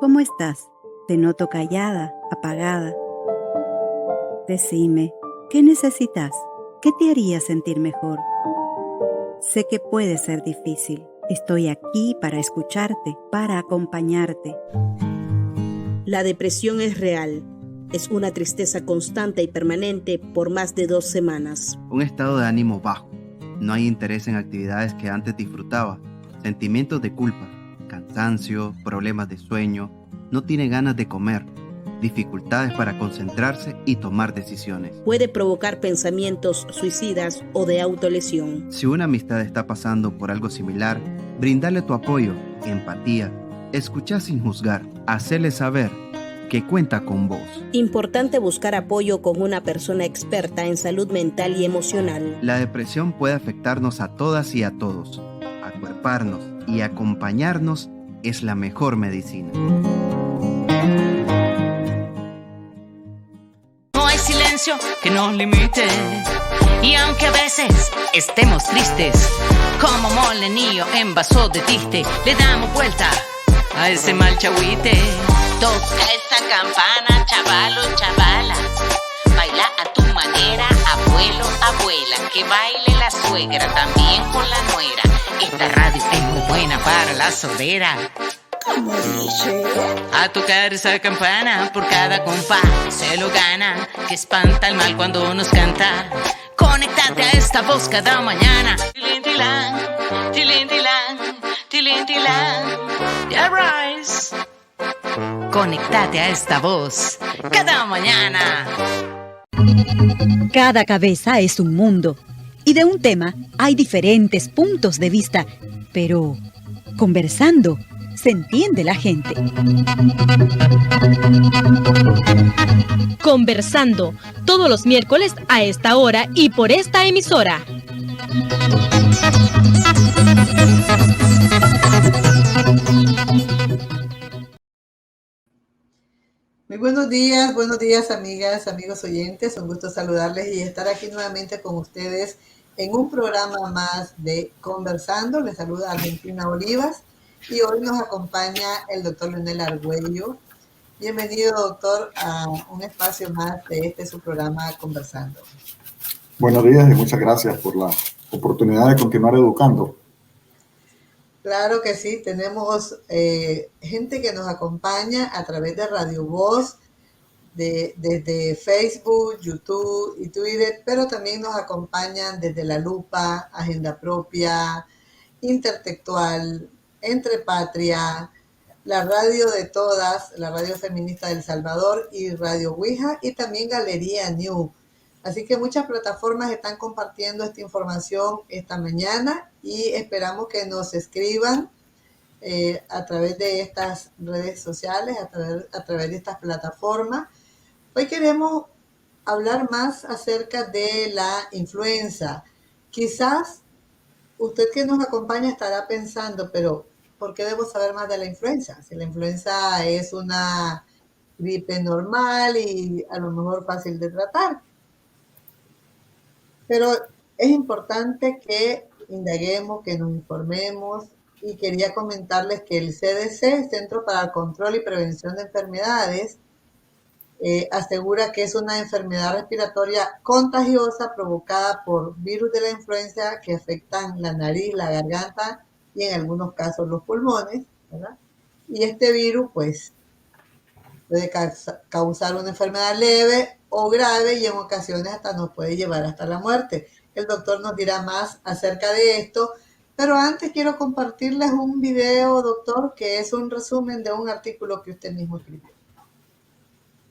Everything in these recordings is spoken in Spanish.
¿Cómo estás? Te noto callada, apagada. Decime, ¿qué necesitas? ¿Qué te haría sentir mejor? Sé que puede ser difícil. Estoy aquí para escucharte, para acompañarte. La depresión es real. Es una tristeza constante y permanente por más de 2 semanas. Un estado de ánimo bajo. No hay interés en actividades que antes disfrutaba. Sentimientos de culpa, cansancio, problemas de sueño. No tiene ganas de comer. Dificultades para concentrarse y tomar decisiones. Puede provocar pensamientos suicidas o de autolesión. Si una amistad está pasando por algo similar, brindarle tu apoyo, empatía, escuchar sin juzgar, hacerle saber que cuenta con vos. Importante buscar apoyo con una persona experta en salud mental y emocional. La depresión puede afectarnos a todas y a todos. Acuerparnos y acompañarnos es la mejor medicina. No hay silencio que nos limite. Y aunque a veces estemos tristes, como molenillo en vaso de tiste, le damos vuelta a ese mal chagüite. Toca esa campana, chavalo, chavala. Baila a tu manera, abuelo, abuela. Que baile la suegra también con la nuera. Esta radio es muy buena para la sordera. ¿Cómo dice? A tocar esa campana, por cada compás se lo gana, que espanta el mal cuando nos canta. Conéctate a esta voz cada mañana. Tilintilán, tilintilán, tilintilán. Ya rise. Conéctate a esta voz cada mañana. Cada cabeza es un mundo y de un tema hay diferentes puntos de vista, pero conversando se entiende la gente. Conversando, todos los miércoles a esta hora y por esta emisora. Muy buenos días amigas, amigos oyentes, un gusto saludarles y estar aquí nuevamente con ustedes en un programa más de Conversando. Les saluda Argentina Olivas y hoy nos acompaña el doctor Leonel Argüello. Bienvenido, doctor, a un espacio más de su programa Conversando. Buenos días y muchas gracias por la oportunidad de continuar educando. Claro que sí, tenemos gente que nos acompaña a través de Radio Voz, desde Facebook, YouTube y Twitter, pero también nos acompañan desde La Lupa, Agenda Propia, Intertextual, Entre Patria, la radio de todas, la radio feminista del Salvador y Radio Ouija y también Galería New. Así que muchas plataformas están compartiendo esta información esta mañana y esperamos que nos escriban a través de estas redes sociales, a través de estas plataformas. Hoy queremos hablar más acerca de la influenza. Quizás usted que nos acompaña estará pensando, pero ¿por qué debo saber más de la influenza? Si la influenza es una gripe normal y a lo mejor fácil de tratar. Pero es importante que indaguemos, que nos informemos y quería comentarles que el CDC, Centro para el Control y Prevención de Enfermedades, asegura que es una enfermedad respiratoria contagiosa provocada por virus de la influenza que afectan la nariz, la garganta y en algunos casos los pulmones, ¿verdad? Y este virus pues puede causar una enfermedad leve o grave y en ocasiones hasta nos puede llevar hasta la muerte. El doctor nos dirá más acerca de esto, pero antes quiero compartirles un video, doctor, que es un resumen de un artículo que usted mismo escribió.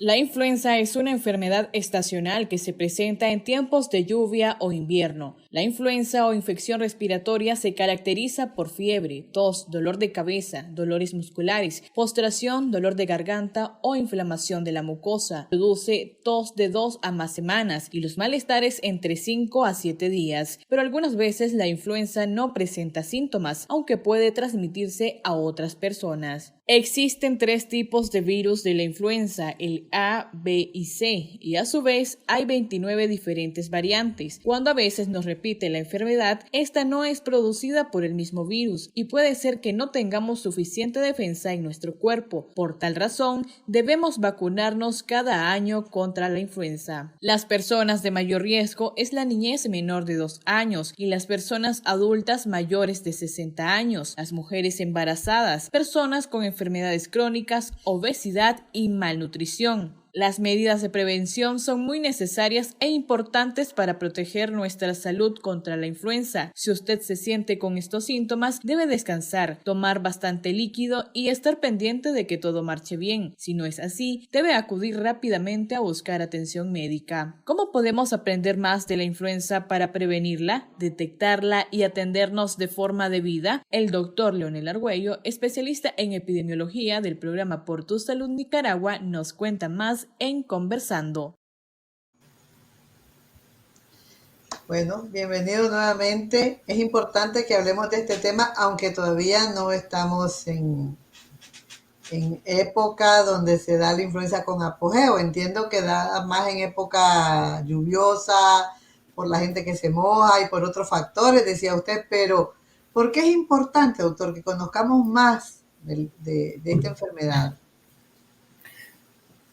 La influenza es una enfermedad estacional que se presenta en tiempos de lluvia o invierno. La influenza o infección respiratoria se caracteriza por fiebre, tos, dolor de cabeza, dolores musculares, postración, dolor de garganta o inflamación de la mucosa. Produce tos de 2 a más semanas y los malestares entre 5 a 7 días. Pero algunas veces la influenza no presenta síntomas, aunque puede transmitirse a otras personas. Existen 3 tipos de virus de la influenza, el A, B y C, y a su vez hay 29 diferentes variantes. Cuando a veces nos repite la enfermedad, esta no es producida por el mismo virus y puede ser que no tengamos suficiente defensa en nuestro cuerpo. Por tal razón, debemos vacunarnos cada año contra la influenza. Las personas de mayor riesgo es la niñez menor de 2 años y las personas adultas mayores de 60 años, las mujeres embarazadas, personas con enfermedades crónicas, obesidad y malnutrición. Las medidas de prevención son muy necesarias e importantes para proteger nuestra salud contra la influenza. Si usted se siente con estos síntomas, debe descansar, tomar bastante líquido y estar pendiente de que todo marche bien. Si no es así, debe acudir rápidamente a buscar atención médica. ¿Cómo podemos aprender más de la influenza para prevenirla, detectarla y atendernos de forma debida? El doctor Leonel Argüello, especialista en epidemiología del programa Por Tu Salud Nicaragua, nos cuenta más en Conversando. Bueno, bienvenido nuevamente. Es importante que hablemos de este tema, aunque todavía no estamos en época donde se da la influenza con apogeo. Entiendo que da más en época lluviosa, por la gente que se moja y por otros factores, decía usted, pero ¿por qué es importante, doctor, que conozcamos más de esta enfermedad?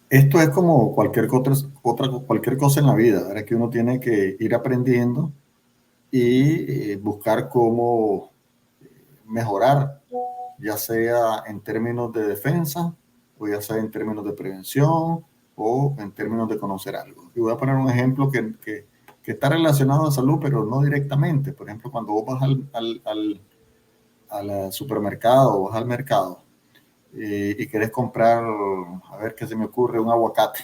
Esto es como cualquier cosa en la vida, ¿verdad? Que uno tiene que ir aprendiendo y buscar cómo mejorar, ya sea en términos de defensa, o ya sea en términos de prevención, o en términos de conocer algo. Y voy a poner un ejemplo que está relacionado a salud, pero no directamente. Por ejemplo, cuando vos vas al supermercado o vas al mercado, y querés comprar, a ver qué se me ocurre, un aguacate.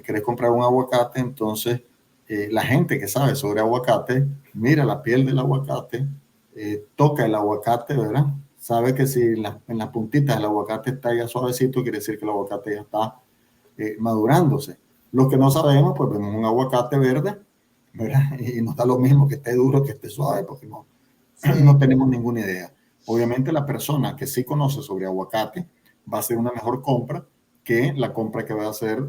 Querés comprar un aguacate, entonces la gente que sabe sobre aguacate mira la piel del aguacate, toca el aguacate, ¿verdad? Sabe que si en las puntitas del aguacate está ya suavecito, quiere decir que el aguacate ya está madurándose. Los que no sabemos, pues vemos un aguacate verde, ¿verdad? Y nos da lo mismo que esté duro que esté suave, porque no tenemos ninguna idea. Obviamente la persona que sí conoce sobre aguacate va a hacer una mejor compra que la compra que va a hacer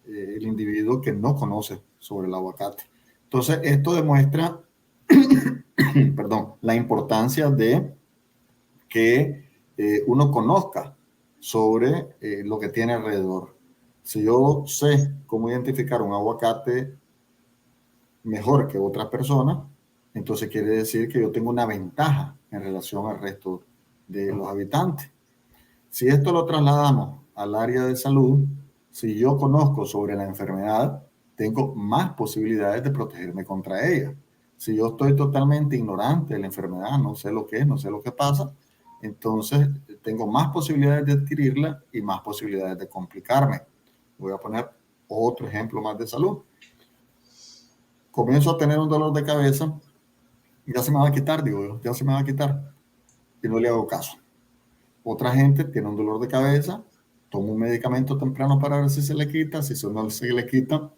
el individuo que no conoce sobre el aguacate. Entonces, esto demuestra perdón, la importancia de que uno conozca sobre lo que tiene alrededor. Si yo sé cómo identificar un aguacate mejor que otra persona, entonces quiere decir que yo tengo una ventaja en relación al resto de los habitantes. Si esto lo trasladamos al área de salud, si yo conozco sobre la enfermedad, tengo más posibilidades de protegerme contra ella. Si yo estoy totalmente ignorante de la enfermedad, no sé lo que es, no sé lo que pasa, entonces tengo más posibilidades de adquirirla y más posibilidades de complicarme. Voy a poner otro ejemplo más de salud. Comienzo a tener un dolor de cabeza, ya se me va a quitar, digo yo, ya se me va a quitar, y no le hago caso. Otra gente tiene un dolor de cabeza, toma un medicamento temprano para ver si se le quita, si no se le quita,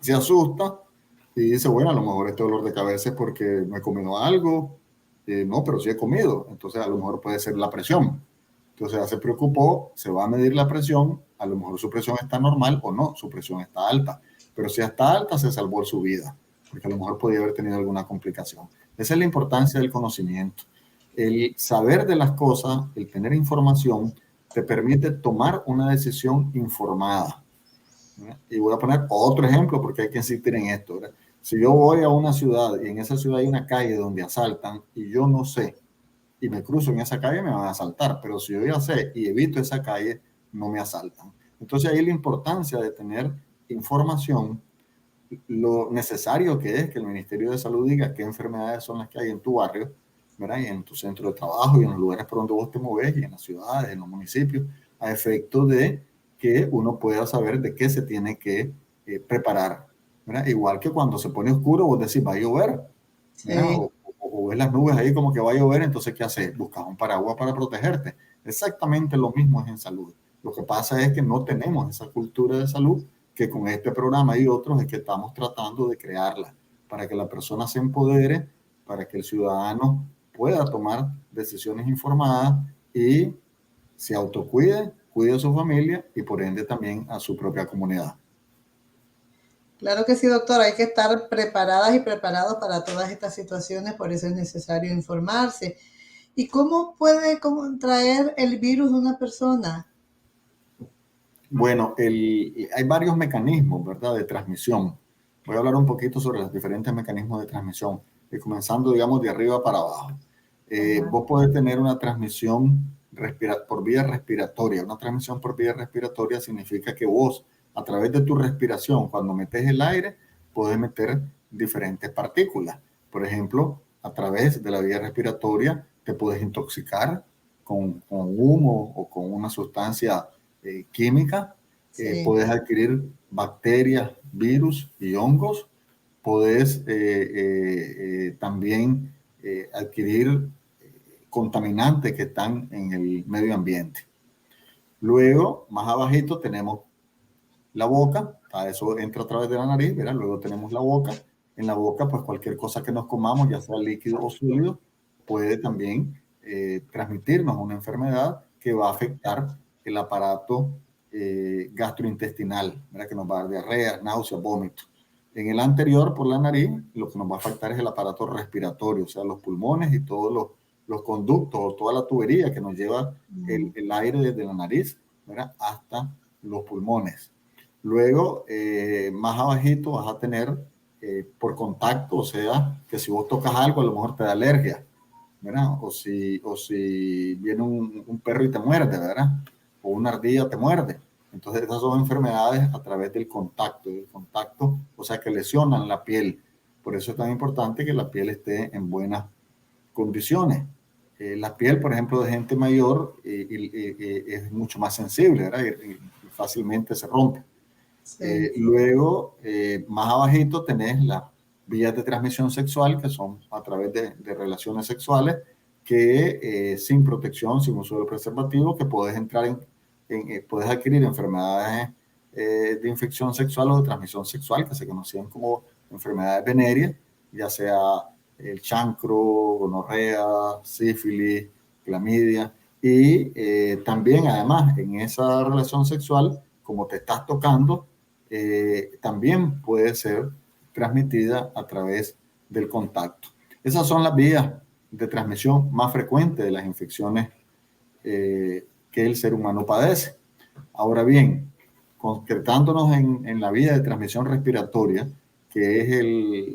se asusta y dice, bueno, a lo mejor este dolor de cabeza es porque me he comido algo, no, pero sí he comido, entonces a lo mejor puede ser la presión. Entonces ya se preocupó, se va a medir la presión, a lo mejor su presión está normal o no, su presión está alta, pero si está alta se salvó su vida, porque a lo mejor podía haber tenido alguna complicación. Esa es la importancia del conocimiento. El saber de las cosas, el tener información, te permite tomar una decisión informada. Y voy a poner otro ejemplo porque hay que insistir en esto, ¿verdad? Si yo voy a una ciudad y en esa ciudad hay una calle donde asaltan y yo no sé, y me cruzo en esa calle, me van a asaltar, pero si yo ya sé y evito esa calle, no me asaltan. Entonces ahí la importancia de tener información, lo necesario que es que el Ministerio de Salud diga qué enfermedades son las que hay en tu barrio, ¿verdad? Y en tu centro de trabajo y en los lugares por donde vos te moves y en las ciudades, en los municipios, a efecto de que uno pueda saber de qué se tiene que preparar, ¿verdad? Igual que cuando se pone oscuro, vos decís, va a llover, ¿verdad? O ves las nubes ahí como que va a llover, entonces ¿qué haces? Buscas un paraguas para protegerte. Exactamente lo mismo es en salud. Lo que pasa es que no tenemos esa cultura de salud que con este programa y otros es que estamos tratando de crearla para que la persona se empodere, para que el ciudadano pueda tomar decisiones informadas y se autocuide cuide a su familia y por ende también a su propia comunidad. Claro que sí, doctor, hay que estar preparadas y preparados para todas estas situaciones, por eso es necesario informarse. ¿Y cómo puede contraer el virus de una persona? Bueno, hay varios mecanismos, ¿verdad?, de transmisión. Voy a hablar un poquito sobre los diferentes mecanismos de transmisión, comenzando, digamos, de arriba para abajo. Vos podés tener una transmisión por vía respiratoria. Una transmisión por vía respiratoria significa que vos, a través de tu respiración, cuando metes el aire, podés meter diferentes partículas. Por ejemplo, a través de la vía respiratoria te puedes intoxicar con humo o con una sustancia química. Sí. Puedes adquirir bacterias, virus y hongos. Puedes también adquirir contaminantes que están en el medio ambiente. Luego, más abajito, tenemos la boca. Eso entra a través de la nariz, ¿verdad? Luego tenemos la boca. En la boca, pues cualquier cosa que nos comamos, ya sea líquido o sólido, puede también transmitirnos una enfermedad que va a afectar el aparato gastrointestinal, ¿verdad? Que nos va a dar diarrea, náuseas, vómito. En el anterior, por la nariz, lo que nos va a afectar es el aparato respiratorio, o sea, los pulmones y todos los conductos o toda la tubería que nos lleva el aire desde la nariz, ¿verdad?, hasta los pulmones. Luego, más abajito vas a tener por contacto, o sea, que si vos tocas algo, a lo mejor te da alergia, ¿verdad? O si viene un perro y te muerde, ¿verdad? O una ardilla te muerde. Entonces, esas son enfermedades a través del contacto, o sea, que lesionan la piel. Por eso es tan importante que la piel esté en buenas condiciones. La piel, por ejemplo, de gente mayor es mucho más sensible, ¿verdad? Y fácilmente se rompe. Sí. Luego, más abajito tenés las vías de transmisión sexual, que son a través de relaciones sexuales, que sin protección, sin uso del preservativo, que puedes entrar puedes adquirir enfermedades de infección sexual o de transmisión sexual, que se conocían como enfermedades venéreas, ya sea el chancro, gonorrea, sífilis, clamidia, y también además en esa relación sexual, como te estás tocando, también puede ser transmitida a través del contacto. Esas son las vías de transmisión más frecuentes de las infecciones que el ser humano padece. Ahora bien, concretándonos en la vía de transmisión respiratoria, que es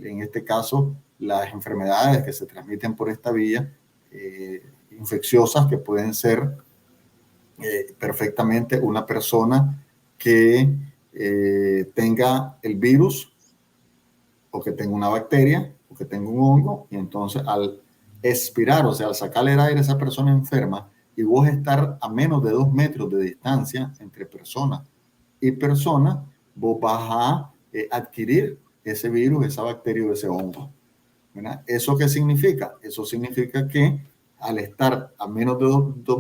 en este caso las enfermedades que se transmiten por esta vía, infecciosas, que pueden ser perfectamente una persona que tenga el virus, o que tenga una bacteria, o que tenga un hongo, y entonces al expirar, o sea, al sacarle el aire a esa persona enferma, y vos estar a menos de 2 metros de distancia entre persona y persona, vos vas a adquirir ese virus, esa bacteria o ese hongo, ¿verdad? ¿Eso qué significa? Eso significa que al estar a menos de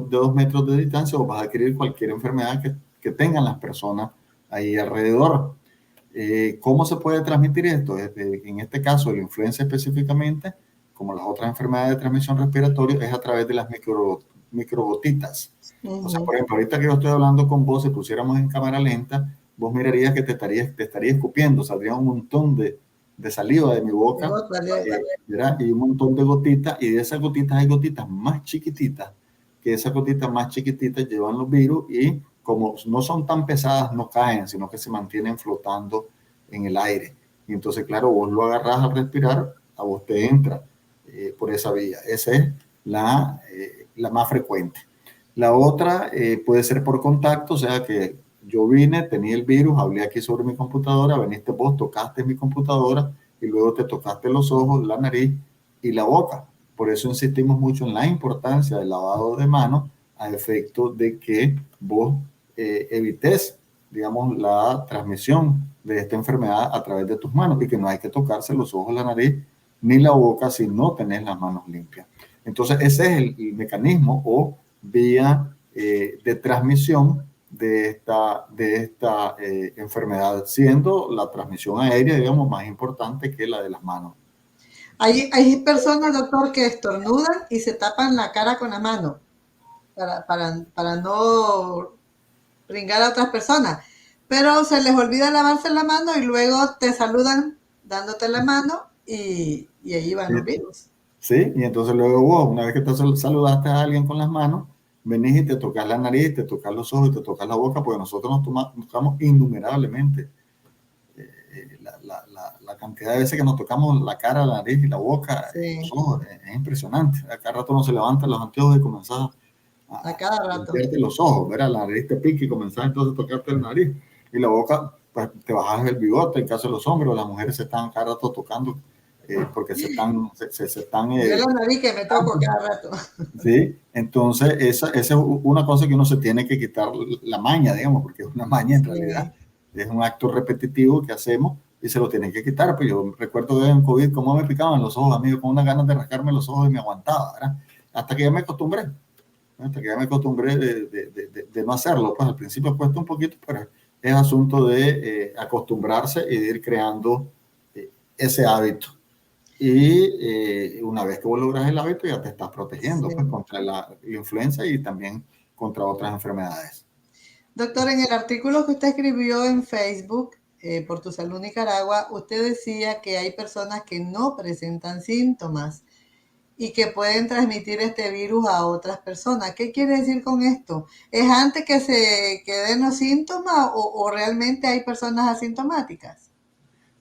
2 metros de distancia, vos vas a adquirir cualquier enfermedad que tengan las personas ahí alrededor. ¿Cómo se puede transmitir esto? En este caso, la influenza específicamente, como las otras enfermedades de transmisión respiratoria, es a través de las microgotitas. O sea, por ejemplo, ahorita que yo estoy hablando con vos, si pusiéramos en cámara lenta, vos mirarías que te estaría escupiendo, saldría un montón de saliva de mi boca, y un montón de gotitas, y de esas gotitas hay gotitas más chiquititas, que esas gotitas más chiquititas llevan los virus, y como no son tan pesadas, no caen, sino que se mantienen flotando en el aire. Y entonces, claro, vos lo agarrás al respirar, a vos te entra por esa vía. Esa es la más frecuente. La otra puede ser por contacto, o sea que yo vine, tenía el virus, hablé aquí sobre mi computadora, veniste vos, tocaste mi computadora y luego te tocaste los ojos, la nariz y la boca. Por eso insistimos mucho en la importancia del lavado de manos a efecto de que vos evites, digamos, la transmisión de esta enfermedad a través de tus manos, y que no hay que tocarse los ojos, la nariz ni la boca si no tenés las manos limpias. Entonces ese es el mecanismo o vía de transmisión de esta enfermedad, siendo la transmisión aérea, digamos, más importante que la de las manos. Hay personas, doctor, que estornudan y se tapan la cara con la mano para no pringar a otras personas. Pero se les olvida lavarse la mano y luego te saludan dándote la mano y ahí van los virus. Sí, y entonces luego vos, una vez que te saludaste a alguien con las manos, venís y te tocas la nariz, te tocas los ojos y te tocas la boca, porque nosotros nos tocamos innumerablemente. La cantidad de veces que nos tocamos la cara, la nariz y la boca, Sí. los ojos, es impresionante. A cada rato uno se levanta los anteojos y comenzás A cada rato. limpiarte los ojos, ¿verdad? La nariz te pica y comenzás entonces a tocarte la nariz. Y la boca, pues te bajas el bigote, en caso de los hombres, las mujeres se están cada rato tocando porque se están... Yo la nariz que me toco cada rato. Sí, entonces esa es una cosa que uno se tiene que quitar la maña, digamos, porque es una maña en realidad. Es un acto repetitivo que hacemos y se lo tienen que quitar. Pues yo recuerdo que en COVID, cómo me picaban los ojos, amigo, con unas ganas de rascarme los ojos y me aguantaba, ¿verdad? Hasta que ya me acostumbré. Hasta que ya me acostumbré de no hacerlo. Pues al principio cuesta un poquito, pero es asunto de acostumbrarse y de ir creando ese hábito. Y una vez que vos logras el hábito, ya te estás protegiendo pues, contra la influenza y también contra otras enfermedades. Doctor, en el artículo que usted escribió en Facebook por Tu Salud Nicaragua, usted decía que hay personas que no presentan síntomas y que pueden transmitir este virus a otras personas. ¿Qué quiere decir con esto? ¿Es antes que den los síntomas o realmente hay personas asintomáticas?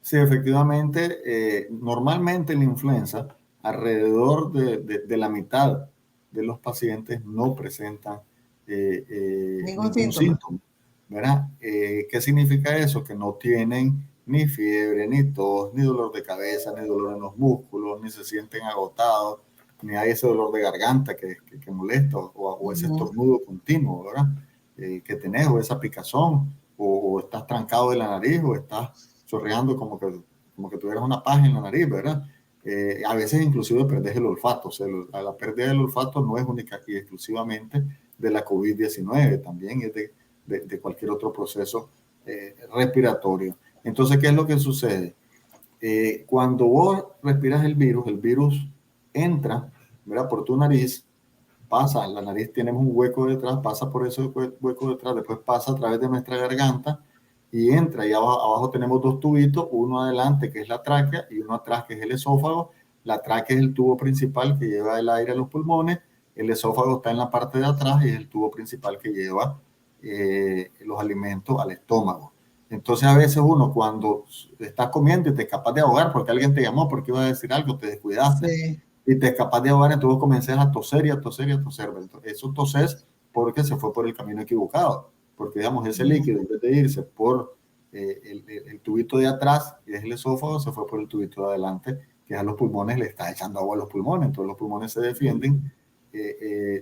Sí, efectivamente, normalmente la influenza, alrededor de la mitad de los pacientes no presentan ningún síntoma, ¿verdad? ¿Qué significa eso? Que no tienen ni fiebre, ni tos, ni dolor de cabeza, ni dolor en los músculos, ni se sienten agotados, ni hay ese dolor de garganta que molesta, o ese estornudo continuo, ¿verdad? Que tenés, o esa picazón, o estás trancado de la nariz, o estás chorreando como que tuvieras una paja en la nariz, ¿verdad? A veces inclusive perdés el olfato, o sea, la pérdida del olfato no es única y exclusivamente de la COVID-19, también es de cualquier otro proceso respiratorio. Entonces, ¿qué es lo que sucede? Cuando vos respiras el virus entra, ¿verdad? Por tu nariz, pasa, la nariz tenemos un hueco detrás, pasa por ese hueco detrás, después pasa a través de nuestra garganta, y entra, y abajo tenemos dos tubitos, uno adelante que es la tráquea y uno atrás que es el esófago. La tráquea es el tubo principal que lleva el aire a los pulmones, el esófago está en la parte de atrás y es el tubo principal que lleva los alimentos al estómago. Entonces a veces uno cuando estás comiendo y te escapas de ahogar porque alguien te llamó porque iba a decir algo, te descuidaste y te escapas de ahogar, entonces comienzas a toser y a toser y a toser. Entonces, eso toses porque se fue por el camino equivocado. Porque, digamos, ese líquido, en vez de irse por el tubito de atrás, que es el esófago, se fue por el tubito de adelante, que a los pulmones le está echando agua a los pulmones. Entonces, los pulmones se defienden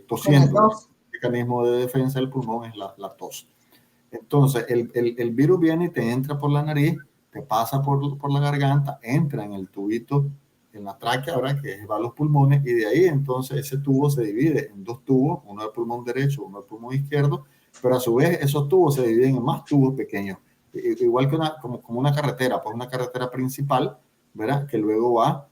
tosiendo. El mecanismo de defensa del pulmón es la tos. Entonces, el virus viene y te entra por la nariz, te pasa por la garganta, entra en el tubito, en la tráquea, ¿verdad? Que va a los pulmones, y de ahí, entonces, ese tubo se divide en dos tubos, uno del pulmón derecho, uno del pulmón izquierdo, pero a su vez esos tubos se dividen en más tubos pequeños, igual que como una carretera, pues una carretera principal, ¿verdad? Que luego va,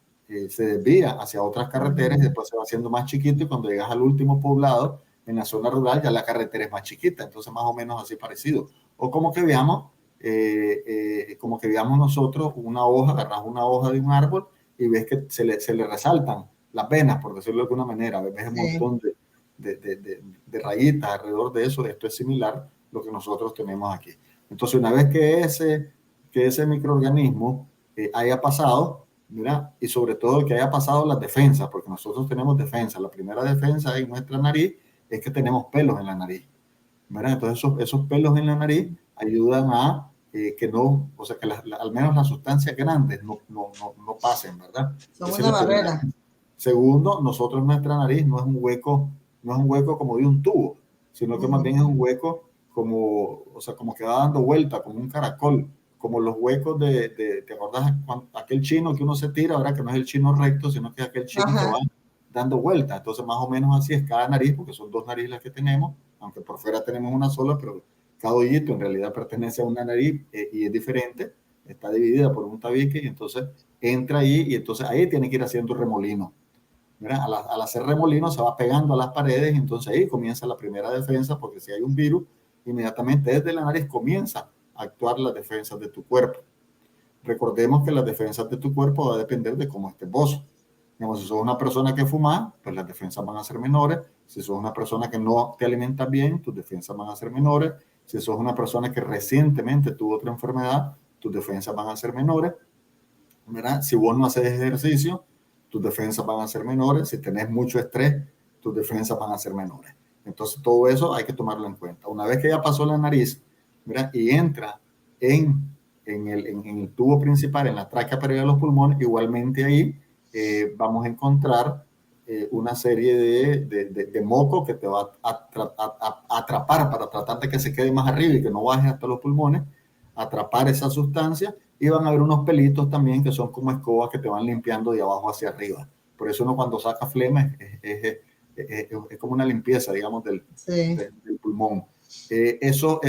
se desvía hacia otras carreteras y después se va haciendo más chiquito, y cuando llegas al último poblado, en la zona rural, ya la carretera es más chiquita, entonces más o menos así parecido. O como que veamos nosotros una hoja, agarras una hoja de un árbol y ves que se le resaltan las venas, por decirlo de alguna manera, ves un montón de rayitas alrededor de eso. Esto es similar a lo que nosotros tenemos aquí. Entonces, una vez que ese microorganismo haya pasado, ¿verdad? Y sobre todo que haya pasado las defensas, porque nosotros tenemos defensa. La primera defensa en nuestra nariz es que tenemos pelos en la nariz, ¿verdad? Entonces, esos pelos en la nariz ayudan a que no, o sea, que al menos las sustancias grandes no pasen, ¿verdad? Son una barrera. Segundo, nosotros nuestra nariz no es un hueco como de un tubo, sino que más bien es un hueco como que va dando vuelta, como un caracol, como los huecos ¿te acordás? Aquel chino que uno se tira, ahora que no es el chino recto, sino que es aquel chino que va dando vuelta. Entonces, más o menos así es cada nariz, porque son dos narices las que tenemos, aunque por fuera tenemos una sola, pero cada hoyito en realidad pertenece a una nariz y es diferente, está dividida por un tabique, y entonces entra ahí, y entonces ahí tiene que ir haciendo remolino. ¿Verdad? Al hacer remolino se va pegando a las paredes, y entonces ahí comienza la primera defensa, porque si hay un virus inmediatamente desde la nariz comienza a actuar las defensas de tu cuerpo. Recordemos que las defensas de tu cuerpo va a depender de cómo estés vos. Digamos, si sos una persona que fuma, pues las defensas van a ser menores. Si sos una persona que no te alimentas bien, tus defensas van a ser menores. Si sos una persona que recientemente tuvo otra enfermedad, tus defensas van a ser menores, ¿verdad? Si vos no haces ejercicio, tus defensas van a ser menores. Si tenés mucho estrés, tus defensas van a ser menores. Entonces, todo eso hay que tomarlo en cuenta. Una vez que ya pasó la nariz, ¿verdad? Y entra en el tubo principal, en la tráquea para ir a los pulmones, igualmente ahí vamos a encontrar una serie de moco que te va a atrapar para tratar de que se quede más arriba y que no baje hasta los pulmones, atrapar esa sustancia, y van a haber unos pelitos también que son como escobas que te van limpiando de abajo hacia arriba. Por eso uno cuando saca flema es como una limpieza, digamos, del pulmón. Esos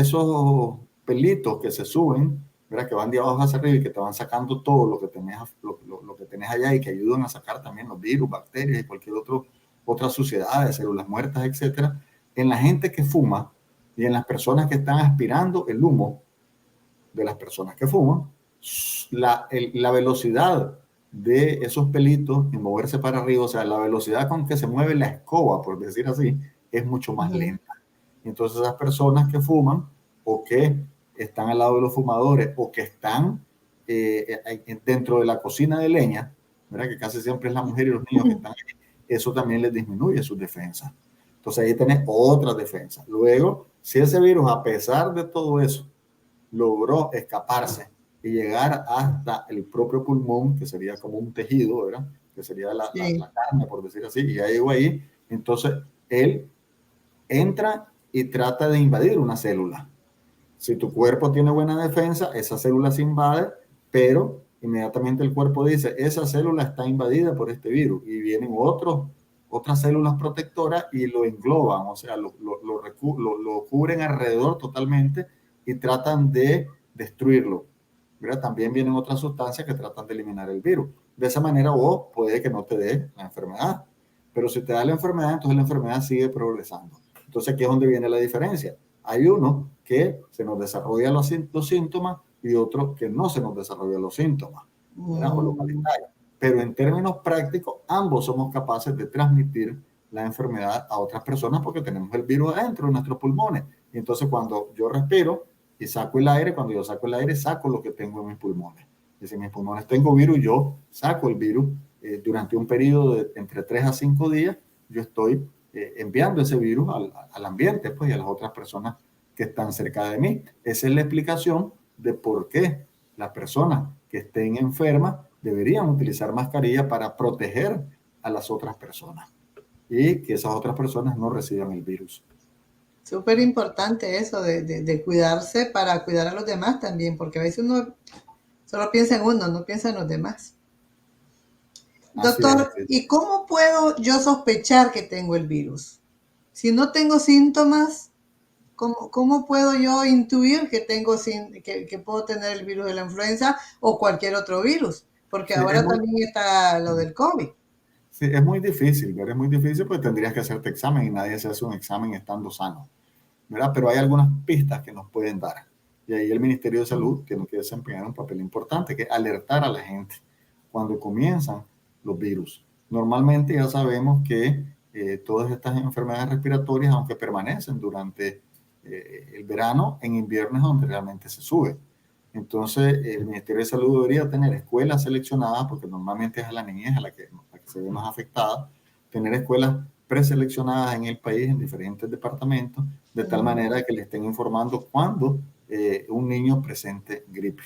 pelitos que se suben, ¿verdad? Que van de abajo hacia arriba y que te van sacando todo lo que tenés allá y que ayudan a sacar también los virus, bacterias y cualquier otra suciedad, células muertas, etcétera. En la gente que fuma y en las personas que están aspirando el humo de las personas que fuman, la velocidad de esos pelitos y moverse para arriba, o sea, la velocidad con que se mueve la escoba, por decir así, es mucho más lenta. Entonces, esas personas que fuman o que están al lado de los fumadores o que están dentro de la cocina de leña, ¿verdad? Que casi siempre es la mujer y los niños que están ahí, eso también les disminuye sus defensas. Entonces, ahí tenés otra defensa. Luego, si ese virus, a pesar de todo eso, logró escaparse y llegar hasta el propio pulmón, que sería como un tejido, ¿verdad? Que sería la carne, por decir así, y ya llegó ahí, entonces él entra y trata de invadir una célula. Si tu cuerpo tiene buena defensa, esa célula se invade, pero inmediatamente el cuerpo dice, esa célula está invadida por este virus, y vienen otras células protectoras y lo engloban, o sea, lo cubren alrededor totalmente y tratan de destruirlo, ¿verdad? También vienen otras sustancias que tratan de eliminar el virus. De esa manera vos puede que no te dé la enfermedad, pero si te da la enfermedad, entonces la enfermedad sigue progresando. Entonces aquí es donde viene la diferencia. Hay uno que se nos desarrolla los síntomas y otro que no se nos desarrolla los síntomas, ¿verdad? O los malestares. Pero en términos prácticos, ambos somos capaces de transmitir la enfermedad a otras personas porque tenemos el virus adentro de nuestros pulmones. Y entonces cuando yo respiro y saco el aire, cuando yo saco el aire, saco lo que tengo en mis pulmones. Y si en mis pulmones tengo virus, yo saco el virus durante un periodo de entre 3 a 5 días, yo estoy enviando ese virus al ambiente, pues, y a las otras personas que están cerca de mí. Esa es la explicación de por qué las personas que estén enfermas deberían utilizar mascarilla para proteger a las otras personas y que esas otras personas no reciban el virus. Súper importante eso de cuidarse para cuidar a los demás también, porque a veces uno solo piensa en uno, no piensa en los demás. Doctor, ¿y cómo puedo yo sospechar que tengo el virus? Si no tengo síntomas, ¿cómo puedo yo intuir que puedo tener el virus de la influenza o cualquier otro virus? Porque ahora también está lo del COVID. Sí, es muy difícil, ¿verdad? Es muy difícil porque tendrías que hacerte examen y nadie se hace un examen estando sano, ¿verdad? Pero hay algunas pistas que nos pueden dar. Y ahí el Ministerio de Salud tiene que desempeñar un papel importante, que es alertar a la gente cuando comienzan los virus. Normalmente ya sabemos que todas estas enfermedades respiratorias, aunque permanecen durante el verano, en invierno es donde realmente se sube. Entonces, el Ministerio de Salud debería tener escuelas seleccionadas, porque normalmente es a la niñez a la que se ve más afectada, tener escuelas preseleccionadas en el país, en diferentes departamentos, de tal manera que le estén informando cuando un niño presente gripe.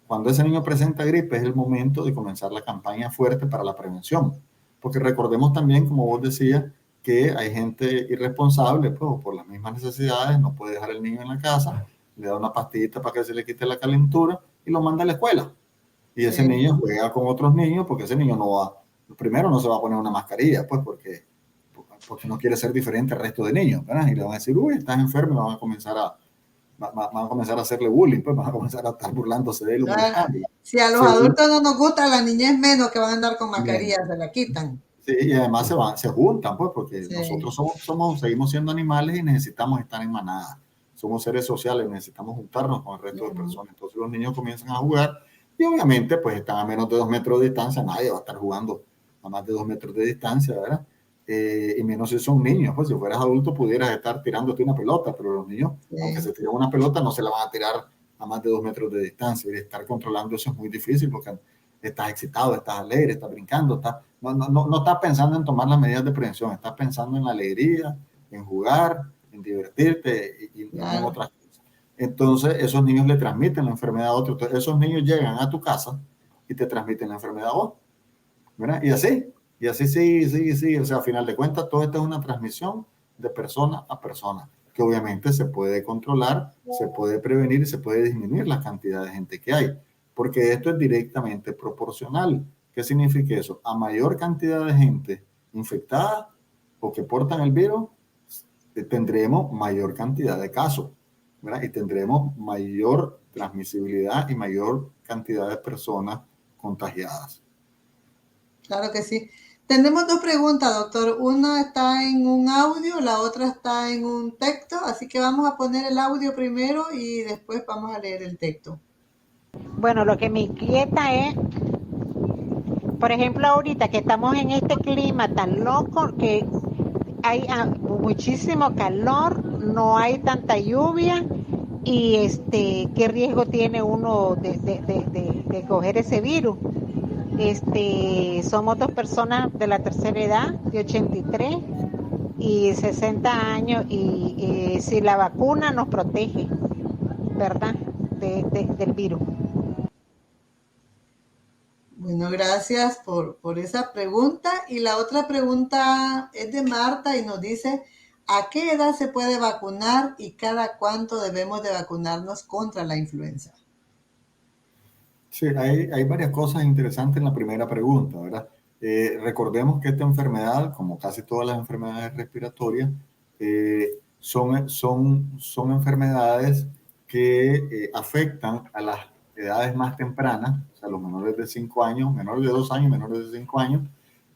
Cuando ese niño presenta gripe es el momento de comenzar la campaña fuerte para la prevención, porque recordemos también, como vos decías, que hay gente irresponsable, pues, por las mismas necesidades, no puede dejar al niño en la casa, le da una pastillita para que se le quite la calentura y lo manda a la escuela. Y ese niño juega con otros niños porque ese niño no va, primero no se va a poner una mascarilla, pues porque no quiere ser diferente al resto de niños, ¿verdad? Y le van a decir, uy, estás enfermo, y van a comenzar a hacerle bullying, pues van a comenzar a estar burlándose de él. Si a los adultos no nos gusta, la niñez menos que van a andar con mascarillas, se la quitan. Sí, y además se juntan, pues, porque nosotros seguimos siendo animales y necesitamos estar en manada. somos seres sociales, necesitamos juntarnos con el resto de personas. Entonces los niños comienzan a jugar y obviamente pues están a menos de 2 metros de distancia, nadie va a estar jugando a más de 2 metros de distancia, ¿verdad? Y menos si son niños, pues si fueras adulto pudieras estar tirándote una pelota, pero los niños, aunque se tiran una pelota, no se la van a tirar a más de 2 metros de distancia, y estar controlando eso es muy difícil porque estás excitado, estás alegre, estás brincando, no estás pensando en tomar las medidas de prevención, estás pensando en la alegría, en jugar, en divertirte y en otras cosas. Entonces esos niños le transmiten la enfermedad a otros. Entonces, esos niños llegan a tu casa y te transmiten la enfermedad a vos, ¿verdad? Y así sí. O sea, a final de cuentas, todo esto es una transmisión de persona a persona, que obviamente se puede controlar, se puede prevenir y se puede disminuir la cantidad de gente que hay, porque esto es directamente proporcional. ¿Qué significa eso? A mayor cantidad de gente infectada o que portan el virus, tendremos mayor cantidad de casos, ¿verdad? Y tendremos mayor transmisibilidad y mayor cantidad de personas contagiadas. Claro que sí. Tenemos 2 preguntas, doctor. Una está en un audio, la otra está en un texto, así que vamos a poner el audio primero y después vamos a leer el texto. Bueno, lo que me inquieta es, por ejemplo, ahorita que estamos en este clima tan loco, que hay muchísimo calor, no hay tanta lluvia, y qué riesgo tiene uno de coger ese virus. Somos 2 personas de la tercera edad, de 83 y 60 años, y si la vacuna nos protege, ¿verdad?, del virus. Bueno, gracias por esa pregunta. Y la otra pregunta es de Marta y nos dice, ¿a qué edad se puede vacunar y cada cuánto debemos de vacunarnos contra la influenza? Sí, hay varias cosas interesantes en la primera pregunta, ¿verdad? Recordemos que esta enfermedad, como casi todas las enfermedades respiratorias, son enfermedades que afectan a las edades más tempranas, o sea, los menores de 5 años, menores de 2 años, menores de 5 años,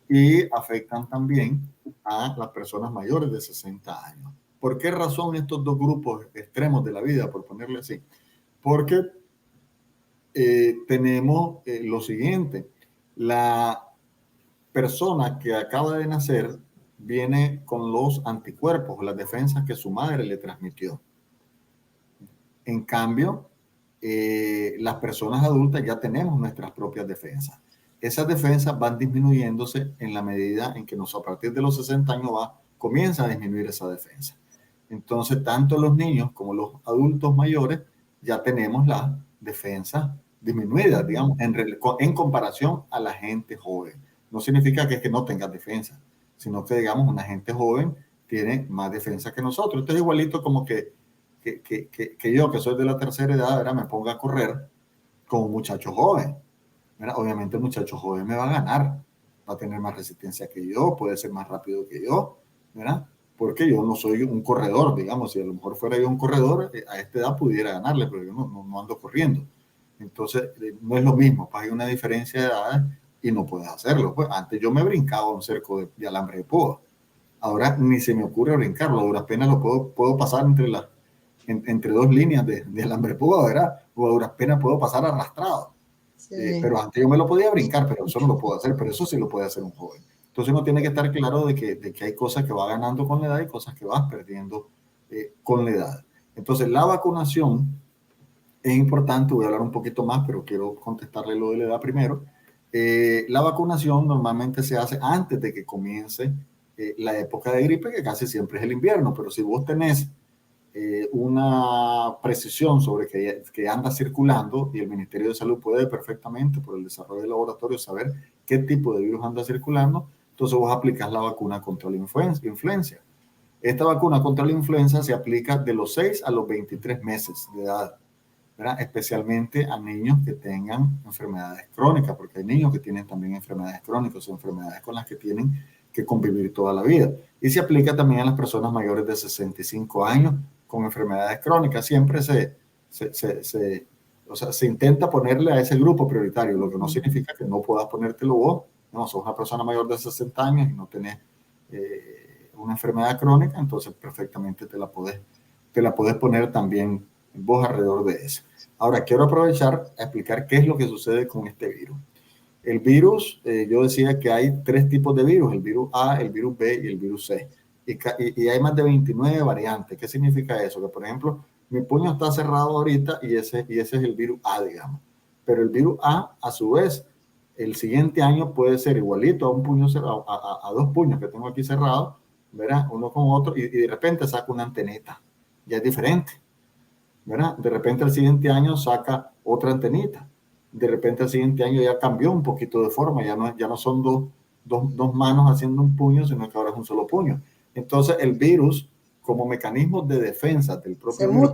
y afectan también a las personas mayores de 60 años. ¿Por qué razón estos 2 grupos extremos de la vida, por ponerle así? Porque tenemos lo siguiente: la persona que acaba de nacer viene con los anticuerpos, las defensas que su madre le transmitió. En cambio, las personas adultas ya tenemos nuestras propias defensas. Esas defensas van disminuyéndose en la medida en que a partir de los 60 años comienza a disminuir esa defensa. Entonces, tanto los niños como los adultos mayores ya tenemos las defensas disminuidas, digamos, en comparación a la gente joven. No significa que no tenga defensa, sino que, digamos, una gente joven tiene más defensa que nosotros. Esto es igualito como que yo, que soy de la tercera edad, ¿verdad?, me ponga a correr con un muchacho joven, ¿verdad? Obviamente el muchacho joven me va a ganar, va a tener más resistencia que yo, puede ser más rápido que yo, ¿verdad? Porque yo no soy un corredor, digamos. Si a lo mejor fuera yo un corredor, a esta edad pudiera ganarle, pero yo no ando corriendo. Entonces, no es lo mismo, pues hay una diferencia de edades y no puedes hacerlo. Pues antes yo me brincaba un cerco de alambre de púa. Ahora ni se me ocurre brincarlo, a duras penas lo puedo pasar entre 2 líneas de alambre de púa, ¿verdad? O a duras penas puedo pasar arrastrado. Sí. Pero antes yo me lo podía brincar, pero eso no lo puedo hacer, pero eso sí lo puede hacer un joven. Entonces uno tiene que estar claro de que hay cosas que va ganando con la edad y cosas que vas perdiendo con la edad. Entonces la vacunación es importante. Voy a hablar un poquito más, pero quiero contestarle lo de la edad primero. La vacunación normalmente se hace antes de que comience la época de gripe, que casi siempre es el invierno, pero si vos tenés una precisión sobre que anda circulando, y el Ministerio de Salud puede perfectamente, por el desarrollo del laboratorio, saber qué tipo de virus anda circulando, entonces vos aplicas la vacuna contra la influenza. Esta vacuna contra la influenza se aplica de los 6 a los 23 meses de edad, ¿verdad? Especialmente a niños que tengan enfermedades crónicas, porque hay niños que tienen también enfermedades crónicas o enfermedades con las que tienen que convivir toda la vida. Y se aplica también a las personas mayores de 65 años con enfermedades crónicas. Siempre se intenta ponerle a ese grupo prioritario, lo que no significa que no puedas ponértelo vos. No, sos una persona mayor de 60 años y no tenés una enfermedad crónica, entonces perfectamente te la podés te la puedes poner también vos alrededor de eso. Ahora, quiero aprovechar a explicar qué es lo que sucede con este virus. El virus, yo decía que hay 3 tipos de virus, el virus A, el virus B y el virus C. Y hay más de 29 variantes. ¿Qué significa eso? Que, por ejemplo, mi puño está cerrado ahorita y ese es el virus A, digamos. Pero el virus a su vez, el siguiente año puede ser igualito a un puño cerrado, a 2 puños que tengo aquí cerrados, ¿verdad? Uno con otro, y de repente saca una antenita. Ya es diferente, ¿verdad? De repente el siguiente año saca otra antenita. De repente el siguiente año ya cambió un poquito de forma, ya no son dos manos haciendo un puño, sino que ahora es un solo puño. Entonces el virus, como mecanismo de defensa del propio virus,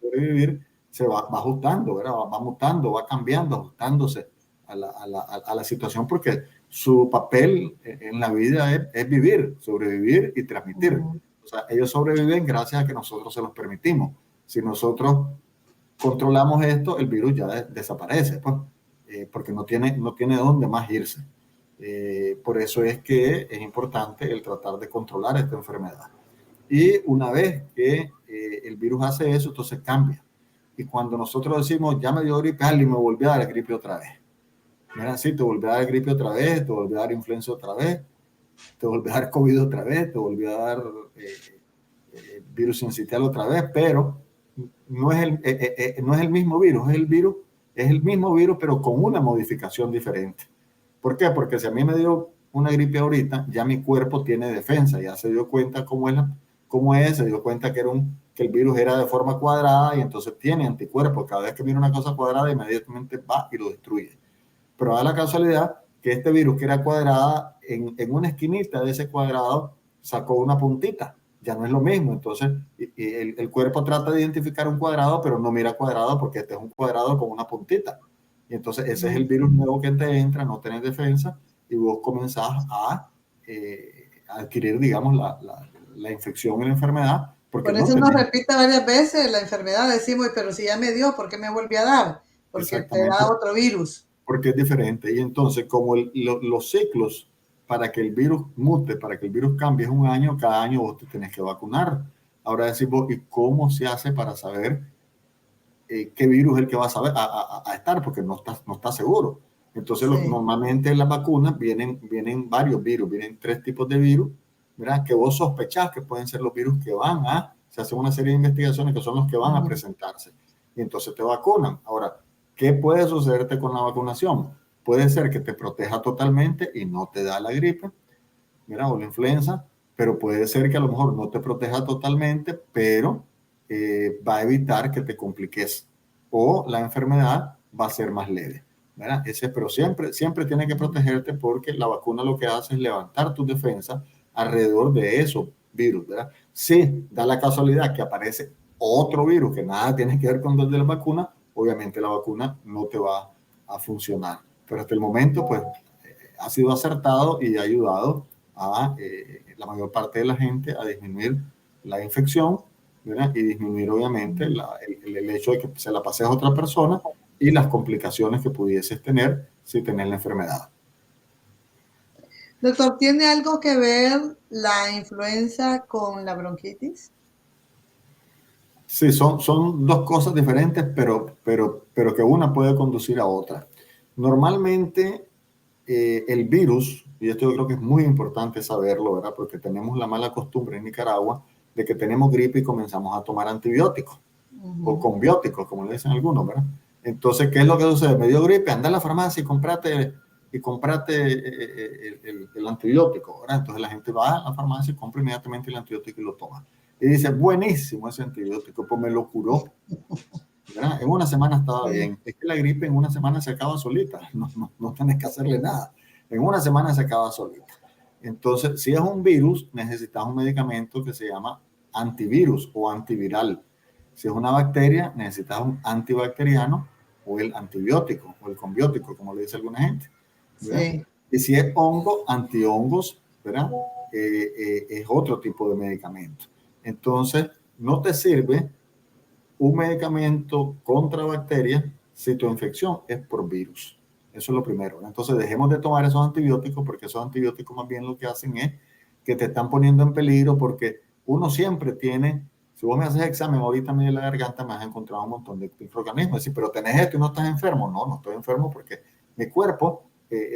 sobrevivir, se va ajustando, ¿verdad? Va mutando, va cambiando, ajustándose a la situación, porque su papel en la vida es vivir, sobrevivir y transmitir. O sea, ellos sobreviven gracias a que nosotros se los permitimos. Si nosotros controlamos esto, el virus ya desaparece, pues, porque no tiene dónde más irse. Por eso es que es importante el tratar de controlar esta enfermedad. Y una vez que el virus hace eso, entonces cambia. Y cuando nosotros decimos, ya me dio gripe y me volvió a dar gripe otra vez. Mira, sí, te volvió a dar gripe otra vez, te volvió a dar influenza otra vez, te volvió a dar COVID otra vez, te volvió a dar virus sincitial otra vez, pero no es el mismo virus, es el mismo virus, pero con una modificación diferente. ¿Por qué? Porque si a mí me dio una gripe ahorita, ya mi cuerpo tiene defensa, ya se dio cuenta cómo es, se dio cuenta que el virus era de forma cuadrada y entonces tiene anticuerpos. Cada vez que viene una cosa cuadrada, inmediatamente va y lo destruye. Pero da la casualidad que este virus, que era cuadrada, en una esquinita de ese cuadrado sacó una puntita. Ya no es lo mismo. Entonces, el cuerpo trata de identificar un cuadrado, pero no mira cuadrado porque este es un cuadrado con una puntita. Y entonces ese es el virus nuevo que te entra, no tenés defensa, y vos comenzás a adquirir, digamos, la infección y la enfermedad. Por eso nos repite varias veces la enfermedad. Decimos, pero si ya me dio, ¿por qué me volvió a dar? Porque te da otro virus. Porque es diferente. Y entonces, como los ciclos para que el virus mute, para que el virus cambie es un año, cada año vos te tenés que vacunar. Ahora decimos, ¿y cómo se hace para saber qué virus es el que va a estar? Porque no está seguro. Entonces, normalmente en las vacunas vienen varios virus, vienen 3 tipos de virus, ¿verdad? Que vos sospechás que pueden ser los virus que se hacen una serie de investigaciones que son los que van a presentarse. Y entonces te vacunan. Ahora, ¿qué puede sucederte con la vacunación? Puede ser que te proteja totalmente y no te da la gripe, ¿verdad? O la influenza, pero puede ser que a lo mejor no te proteja totalmente, pero va a evitar que te compliques o la enfermedad va a ser más leve, ¿verdad? Pero siempre tiene que protegerte, porque la vacuna lo que hace es levantar tu defensa alrededor de esos virus, ¿verdad? Si da la casualidad que aparece otro virus que nada tiene que ver con el de la vacuna, obviamente la vacuna no te va a funcionar. Pero hasta el momento, pues, ha sido acertado y ha ayudado a la mayor parte de la gente a disminuir la infección, ¿verdad? Y disminuir, obviamente, el hecho de que se la pases a otra persona y las complicaciones que pudieses tener si tenés la enfermedad. Doctor, ¿tiene algo que ver la influenza con la bronquitis? Sí, son 2 cosas diferentes, pero que una puede conducir a otra. Normalmente el virus, y esto yo creo que es muy importante saberlo, ¿verdad? Porque tenemos la mala costumbre en Nicaragua de que tenemos gripe y comenzamos a tomar antibióticos o conbióticos, como le dicen algunos, ¿verdad? Entonces, ¿qué es lo que sucede? Me dio gripe, anda a la farmacia y comprate el antibiótico, ¿verdad? Entonces la gente va a la farmacia y compra inmediatamente el antibiótico y lo toma. Y dice, buenísimo ese antibiótico, pues me lo curó, ¿verdad? En una semana estaba bien. Es que la gripe en una semana se acaba solita, no tenés que hacerle nada. En una semana se acaba solita. Entonces, si es un virus, necesitas un medicamento que se llama antivirus o antiviral. Si es una bacteria, necesitas un antibacteriano o el antibiótico o el conbiótico, como le dice alguna gente, ¿verdad? Sí. Y si es hongo, antihongos, ¿verdad? Es otro tipo de medicamento. Entonces, no te sirve un medicamento contra bacterias si tu infección es por virus. Eso es lo primero. Entonces, dejemos de tomar esos antibióticos, porque esos antibióticos más bien lo que hacen es que te están poniendo en peligro, porque uno siempre tiene Si vos me haces examen ahorita a mí de la garganta, me has encontrado un montón de microorganismos. Decir, pero tenés esto y no estás enfermo. No, no estoy enfermo porque mi cuerpo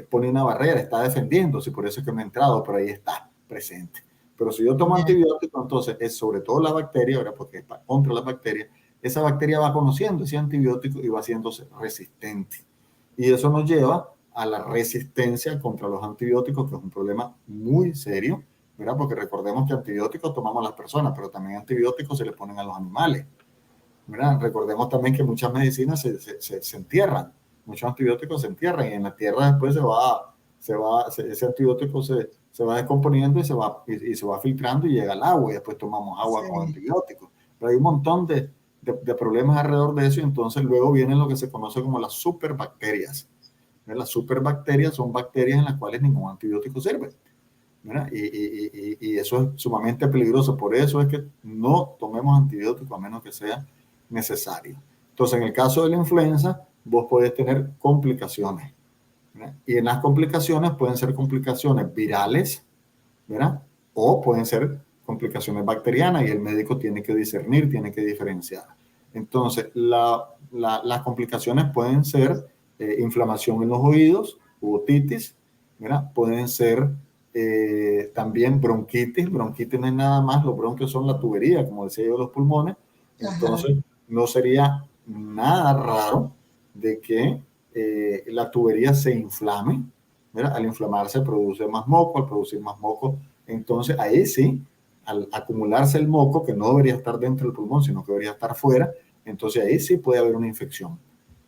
pone una barrera, está defendiéndose, y por eso es que me he entrado, pero ahí está presente. Pero si yo tomo antibiótico, entonces es sobre todo la bacteria, ¿verdad? Porque es contra las bacterias. Esa bacteria va conociendo ese antibiótico y va haciéndose resistente. Y eso nos lleva a la resistencia contra los antibióticos, que es un problema muy serio, ¿verdad? Porque recordemos que antibióticos tomamos las personas, pero también antibióticos se le ponen a los animales, ¿verdad? Recordemos también que muchas medicinas se entierran, muchos antibióticos se entierran y en la tierra después ese antibiótico se va descomponiendo y se va filtrando y llega al agua y después tomamos agua con antibióticos. Pero hay un montón de problemas alrededor de eso y entonces luego vienen lo que se conoce como las superbacterias. Las superbacterias son bacterias en las cuales ningún antibiótico sirve. Y eso es sumamente peligroso. Por eso es que no tomemos antibióticos a menos que sea necesario. Entonces, en el caso de la influenza, vos podés tener complicaciones. ¿Verdad? Y en las complicaciones pueden ser complicaciones virales, ¿verdad? O pueden ser complicaciones bacterianas y el médico tiene que discernir, tiene que diferenciar. Entonces, las complicaciones pueden ser inflamación en los oídos, otitis, ¿verdad? Pueden ser también bronquitis. Bronquitis no es nada más, los bronquios son la tubería, como decía yo, los pulmones. Entonces, no sería nada raro de que la tubería se inflame, ¿verdad? Al inflamarse produce más moco, al producir más moco, entonces ahí sí, al acumularse el moco, que no debería estar dentro del pulmón, sino que debería estar fuera, entonces ahí sí puede haber una infección,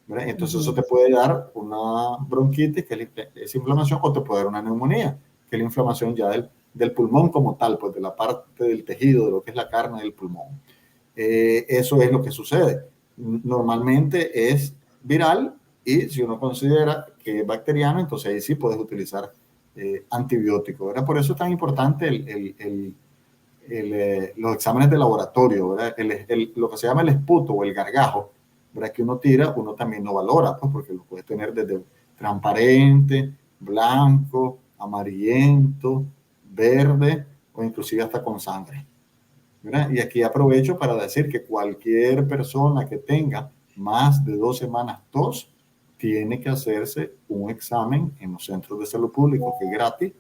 ¿verdad? Entonces eso te puede dar una bronquitis, que es inflamación, o te puede dar una neumonía, que es la inflamación ya del pulmón como tal, pues de la parte del tejido, de lo que es la carne del pulmón. Eso es lo que sucede. Normalmente es viral y si uno considera que es bacteriano, entonces ahí sí puedes utilizar antibióticos, ¿verdad? Por eso es tan importante los exámenes de laboratorio, ¿verdad? Lo que se llama el esputo o el gargajo, ¿verdad? Que uno tira, uno también lo valora, pues porque lo puedes tener desde transparente, blanco, amarillento, verde o inclusive hasta con sangre, ¿verdad? Y aquí aprovecho para decir que cualquier persona que tenga más de 2 semanas tos tiene que hacerse un examen en los centros de salud públicos, que es gratis,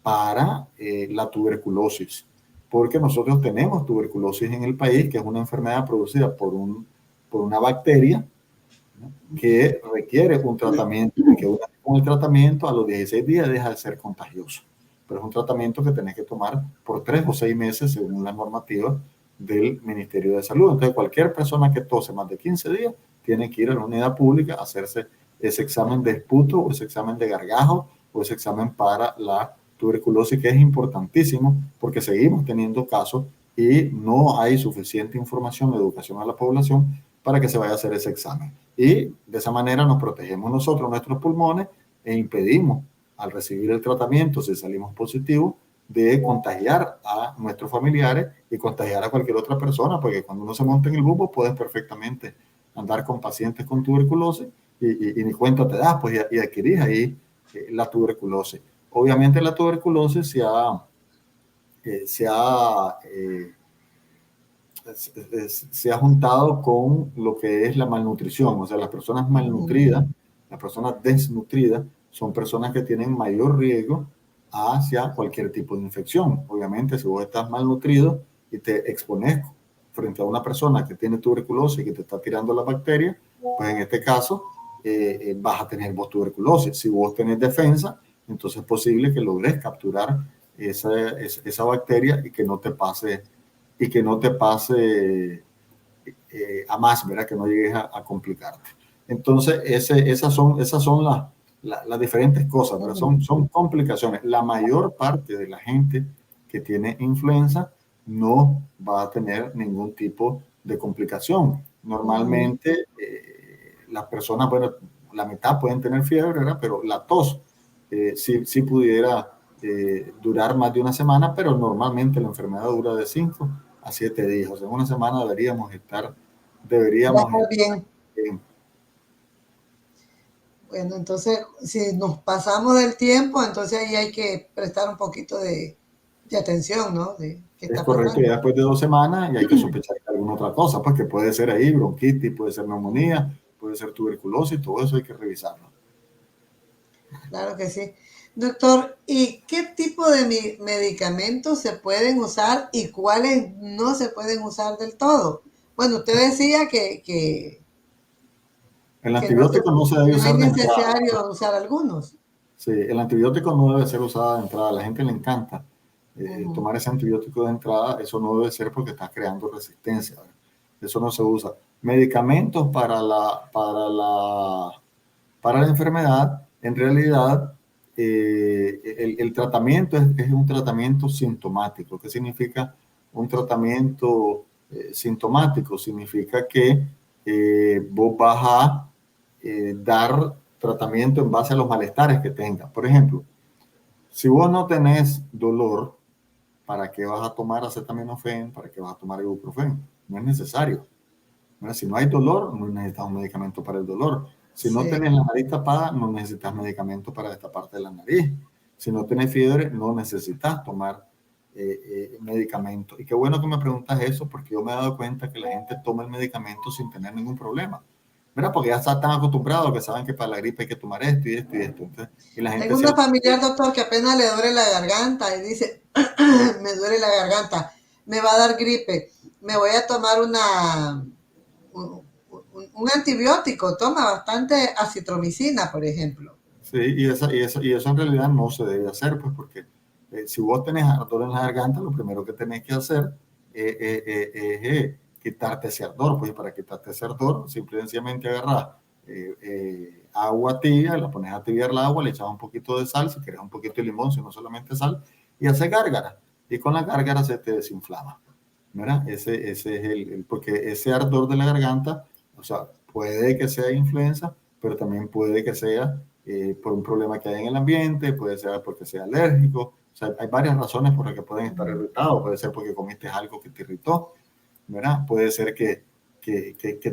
para la tuberculosis, porque nosotros tenemos tuberculosis en el país, que es una enfermedad producida por una bacteria, ¿no? Que requiere un tratamiento, y que con el tratamiento a los 16 días deja de ser contagioso. Pero es un tratamiento que tenés que tomar por 3 o 6 meses según la normativa del Ministerio de Salud. Entonces, cualquier persona que tose más de 15 días tiene que ir a la unidad pública a hacerse ese examen de esputo o ese examen de gargajo o ese examen para la tuberculosis, que es importantísimo porque seguimos teniendo casos y no hay suficiente información o educación a la población para que se vaya a hacer ese examen. Y de esa manera nos protegemos nosotros, nuestros pulmones, e impedimos al recibir el tratamiento, si salimos positivos, de contagiar a nuestros familiares y contagiar a cualquier otra persona, porque cuando uno se monta en el bus, puedes perfectamente andar con pacientes con tuberculosis y ni cuenta te das, pues, y adquirís ahí la tuberculosis. Obviamente la tuberculosis se ha juntado con lo que es la malnutrición, o sea, las personas malnutridas, las personas desnutridas, son personas que tienen mayor riesgo hacia cualquier tipo de infección. Obviamente, si vos estás malnutrido y te expones frente a una persona que tiene tuberculosis y que te está tirando la bacteria, pues en este caso vas a tener vos tuberculosis. Si vos tenés defensa, entonces es posible que logres capturar esa bacteria y que no te pase a más, ¿verdad? Que no llegues a complicarte. Entonces, esas son las diferentes cosas, ¿verdad? Son complicaciones. La mayor parte de la gente que tiene influenza no va a tener ningún tipo de complicación. Normalmente, las personas, bueno, la mitad pueden tener fiebre, ¿verdad? Pero la tos sí pudiera durar más de una semana, pero normalmente la enfermedad dura de 5 a 7 días. O sea, en una semana deberíamos estar bien. Bueno, entonces, si nos pasamos del tiempo, entonces ahí hay que prestar un poquito de atención, ¿no? ¿Qué Es está correcto, pasando? ya después de 2 semanas y hay que sospechar que alguna otra cosa, pues que puede ser ahí bronquitis, puede ser neumonía, puede ser tuberculosis, todo eso hay que revisarlo. Claro que sí. Doctor, ¿y qué tipo de medicamentos se pueden usar y cuáles no se pueden usar del todo? Bueno, usted decía El que no, antibiótico no se debe que no es usar de entrada. necesario usar algunos. Sí, el antibiótico no debe ser usado de entrada. A la gente le encanta Ujú. tomar ese antibiótico de entrada. Eso no debe ser porque está creando resistencia, ¿verdad? Eso no se usa. Medicamentos para la enfermedad, en realidad, el tratamiento es un tratamiento sintomático. ¿Qué significa un tratamiento sintomático? Significa que vos vas a dar tratamiento en base a los malestares que tengas. Por ejemplo, si vos no tenés dolor, ¿para qué vas a tomar acetaminofén? ¿Para qué vas a tomar ibuprofeno? No es necesario. Si no hay dolor, no necesitas un medicamento para el dolor. Si no Sí. tenés la nariz tapada, no necesitas medicamento para esta parte de la nariz. Si no tenés fiebre, no necesitas tomar medicamento. Y qué bueno que me preguntas eso, porque yo me he dado cuenta que la gente toma el medicamento sin tener ningún problema. Mira, porque ya están acostumbrados, que saben que para la gripe hay que tomar esto y esto y esto. Entonces, y la gente Tengo una familiar, doctor, que apenas le duele la garganta y dice, me duele la garganta, me va a dar gripe, me voy a tomar un antibiótico, toma bastante acitromicina, por ejemplo. sí, y eso en realidad no se debe hacer, pues porque si vos tenés ardor en la garganta, lo primero que tenés que hacer es quitarte ese ardor. Pues para quitarte ese ardor, simple y sencillamente agarrás agua tibia, la pones a tibiar el agua, le echas un poquito de sal, si querés un poquito de limón, si no solamente sal, y haces gárgara. Y con la gárgara se te desinflama. ¿Verdad? Ese es porque ese ardor de la garganta, o sea, puede que sea influenza, pero también puede que sea por un problema que hay en el ambiente, puede ser porque sea alérgico. O sea, hay varias razones por las que pueden estar irritados. Puede ser porque comiste algo que te irritó, ¿verdad? Puede ser que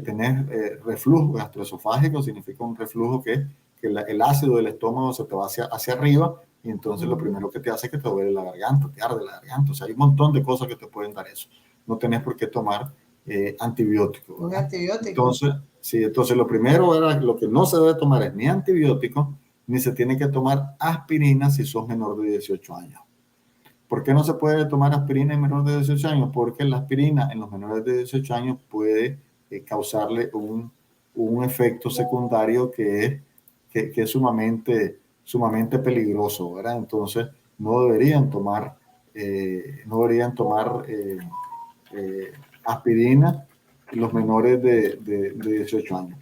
tenés reflujo gastroesofágico, significa un reflujo que el ácido del estómago se te va hacia arriba y entonces lo primero que te hace es que te duele la garganta, te arde la garganta. O sea, hay un montón de cosas que te pueden dar eso. No tenés por qué tomar antibióticos. Un antibiótico. Entonces, sí, entonces lo primero era lo que no se debe tomar es ni antibiótico, ni se tiene que tomar aspirina si sos menor de 18 años. ¿Por qué no se puede tomar aspirina en menores de 18 años? Porque la aspirina en los menores de 18 años puede causarle un efecto secundario que es sumamente peligroso, ¿verdad? Entonces, no deberían tomar aspirina los menores de 18 años.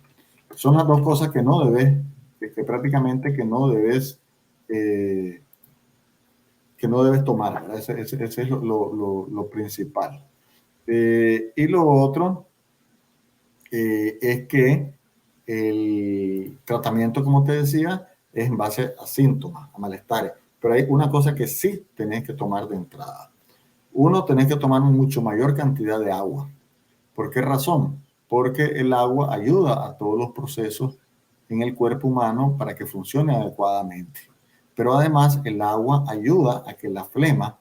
Son las dos cosas que no debes, que prácticamente que no debes tomar, ¿verdad? Ese es lo principal. Y lo otro es que el tratamiento, como te decía, es en base a síntomas, a malestares. Pero hay una cosa que sí tenés que tomar de entrada. Uno, tenés que tomar mucho mayor cantidad de agua. ¿Por qué razón? Porque el agua ayuda a todos los procesos en el cuerpo humano para que funcione adecuadamente. Pero además el agua ayuda a que la flema,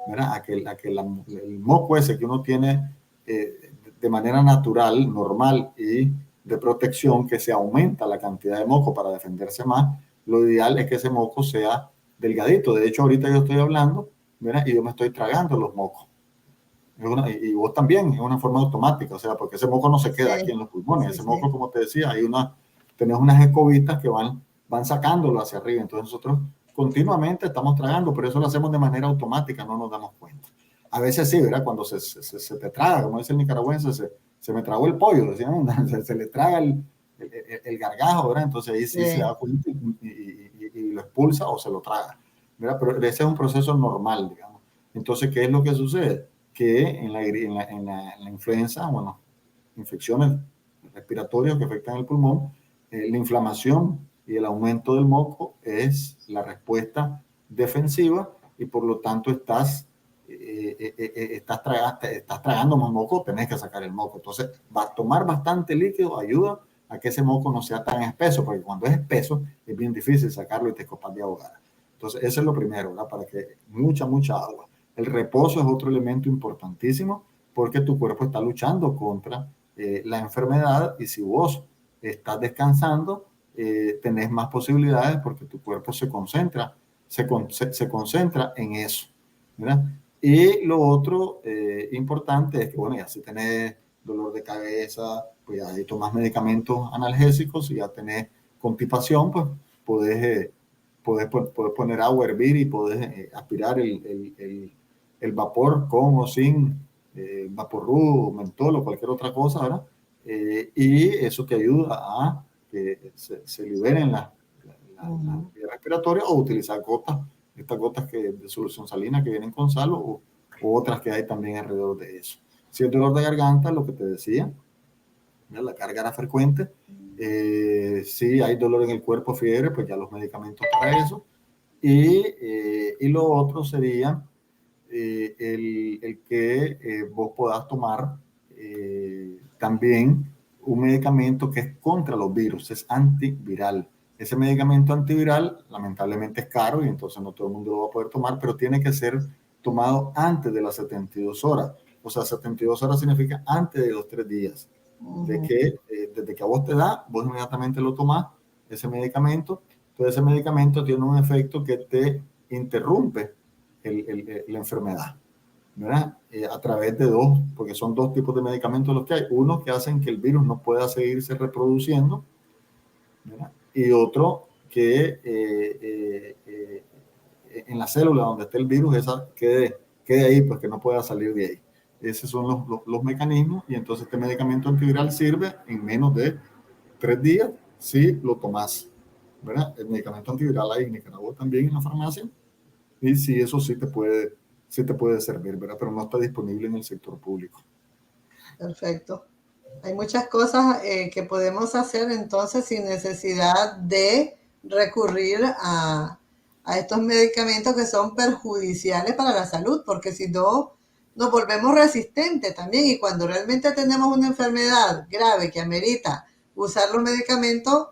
¿verdad? a que el moco ese que uno tiene de manera natural, normal y de protección, que se aumenta la cantidad de moco para defenderse más, lo ideal es que ese moco sea delgadito. De hecho, ahorita yo estoy hablando, ¿verdad? Y yo me estoy tragando los mocos. Y vos también, es una forma automática, o sea, porque ese moco no se queda aquí en los pulmones. Ese moco, como te decía, tenés unas escobitas que van sacándolo hacia arriba. Entonces nosotros continuamente estamos tragando, pero eso lo hacemos de manera automática, no nos damos cuenta. A veces sí, ¿verdad? Cuando se te traga, como dice el nicaragüense, se me tragó el pollo, decían, se le traga el gargajo, ¿verdad? Entonces ahí sí se da cuenta y lo expulsa o se lo traga, ¿verdad? Pero ese es un proceso normal, digamos. Entonces, ¿qué es lo que sucede? Que en la influenza, bueno, infecciones respiratorias que afectan el pulmón, la inflamación y el aumento del moco es la respuesta defensiva y por lo tanto estás tragando más moco, tenés que sacar el moco. Entonces, tomar bastante líquido ayuda a que ese moco no sea tan espeso, porque cuando es espeso es bien difícil sacarlo y te copas de ahogar. Entonces, eso es lo primero, ¿verdad? Para que mucha agua. El reposo es otro elemento importantísimo porque tu cuerpo está luchando contra la enfermedad, y si vos estás descansando, tenés más posibilidades porque tu cuerpo se concentra en eso, ¿verdad? Y lo otro importante es que, bueno, ya si tenés dolor de cabeza, pues ya tomas medicamentos analgésicos, y ya tenés constipación, pues podés poner agua a hervir y podés aspirar el vapor con o sin vaporru, mentol o cualquier otra cosa, ¿verdad? Y eso te ayuda a que se liberen las vías respiratorias, o utilizar gotas, estas gotas de solución salina que vienen con sal, o otras que hay también alrededor de eso. Si el dolor de garganta, lo que te decía, la carga era frecuente. Si hay dolor en el cuerpo, fiebre, pues ya los medicamentos para eso. Y lo otro sería el que vos podás tomar también un medicamento que es contra los virus, es antiviral. Ese medicamento antiviral lamentablemente es caro, y entonces no todo el mundo lo va a poder tomar, pero tiene que ser tomado antes de las 72 horas. O sea, 72 horas significa antes de los 3 días. De que desde que a vos te da, vos inmediatamente lo tomás, ese medicamento. Entonces ese medicamento tiene un efecto que te interrumpe la enfermedad, ¿verdad? A través de porque son 2 tipos de medicamentos los que hay. Uno que hacen que el virus no pueda seguirse reproduciendo, ¿verdad? Y otro que en la célula donde esté el virus, esa quede ahí, pues que no pueda salir de ahí. Esos son los mecanismos, y entonces este medicamento antiviral sirve en menos de 3 días si lo tomas, ¿verdad? El medicamento antiviral hay en Nicaragua también en la farmacia, y sí, eso sí te puede servir, ¿verdad? Pero no está disponible en el sector público. Perfecto. Hay muchas cosas que podemos hacer entonces sin necesidad de recurrir a estos medicamentos que son perjudiciales para la salud, porque si no, nos volvemos resistentes también, y cuando realmente tenemos una enfermedad grave que amerita usar los medicamentos,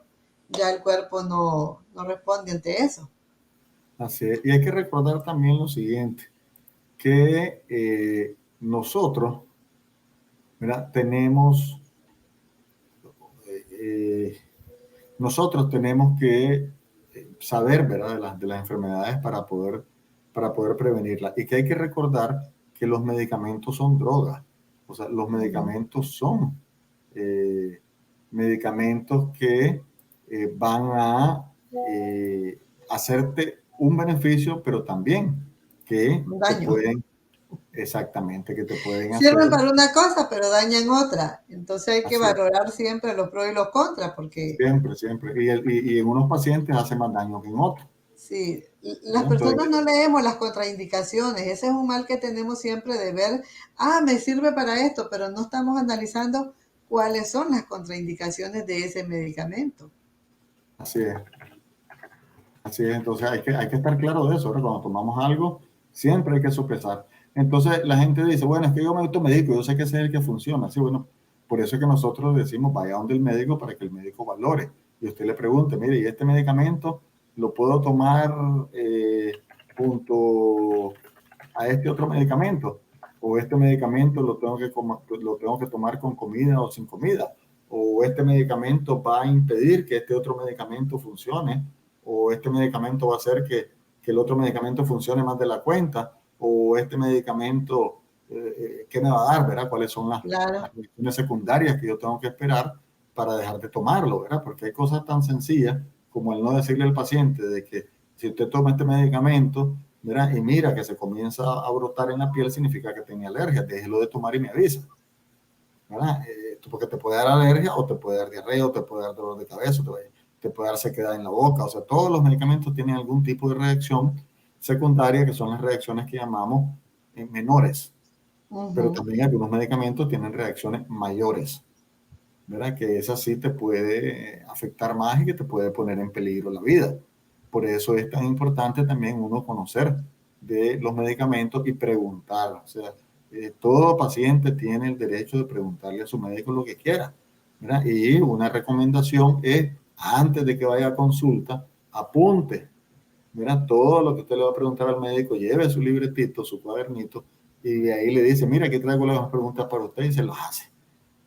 ya el cuerpo no responde ante eso. Así es. Y hay que recordar también lo siguiente, que nosotros, ¿verdad? Nosotros tenemos que saber, ¿verdad? de las enfermedades para poder prevenirlas, y que hay que recordar que los medicamentos son drogas. O sea, los medicamentos son medicamentos que van a hacerte un beneficio, pero también que te pueden, exactamente, que te pueden hacer. Sirven para una cosa, pero dañan otra. Entonces hay que valorar siempre los pros y los contras, porque... Siempre. Y en unos pacientes hace más daño que en otros. Sí, las personas no leemos las contraindicaciones. Ese es un mal que tenemos siempre, de ver, me sirve para esto, pero no estamos analizando cuáles son las contraindicaciones de ese medicamento. Así es. Entonces hay que estar claro de eso, ¿verdad? Cuando tomamos algo, siempre hay que sopesar. Entonces la gente dice, bueno, es que yo me automedico, yo sé que ese es el que funciona. Sí, bueno, por eso es que nosotros decimos, vaya donde el médico para que el médico valore. Y usted le pregunte, mire, ¿y este medicamento lo puedo tomar junto a este otro medicamento? ¿O este medicamento lo tengo que tomar con comida o sin comida? ¿O este medicamento va a impedir que este otro medicamento funcione? ¿O este medicamento va a hacer que el otro medicamento funcione más de la cuenta? ¿O este medicamento, qué me va a dar, ¿verdad? ¿Cuáles son las reacciones secundarias que yo tengo que esperar para dejar de tomarlo, ¿verdad? Porque hay cosas tan sencillas como el no decirle al paciente de que si usted toma este medicamento, ¿verdad? Y mira que se comienza a brotar en la piel, significa que tiene alergia, déjelo de tomar y me avisa, ¿verdad? Porque te puede dar alergia, o te puede dar diarrea, o te puede dar dolor de cabeza, te puede dar sequedad en la boca. O sea, todos los medicamentos tienen algún tipo de reacción secundaria, que son las reacciones que llamamos menores. Pero también algunos medicamentos tienen reacciones mayores, ¿verdad? Que esa sí te puede afectar más y que te puede poner en peligro la vida. Por eso es tan importante también uno conocer de los medicamentos y preguntar. O sea, todo paciente tiene el derecho de preguntarle a su médico lo que quiera, ¿verdad? Y una recomendación es, antes de que vaya a consulta, apunte, mira, todo lo que usted le va a preguntar al médico, lleve su libretito, su cuadernito, y de ahí le dice, mira, aquí traigo las preguntas para usted, y se los hace.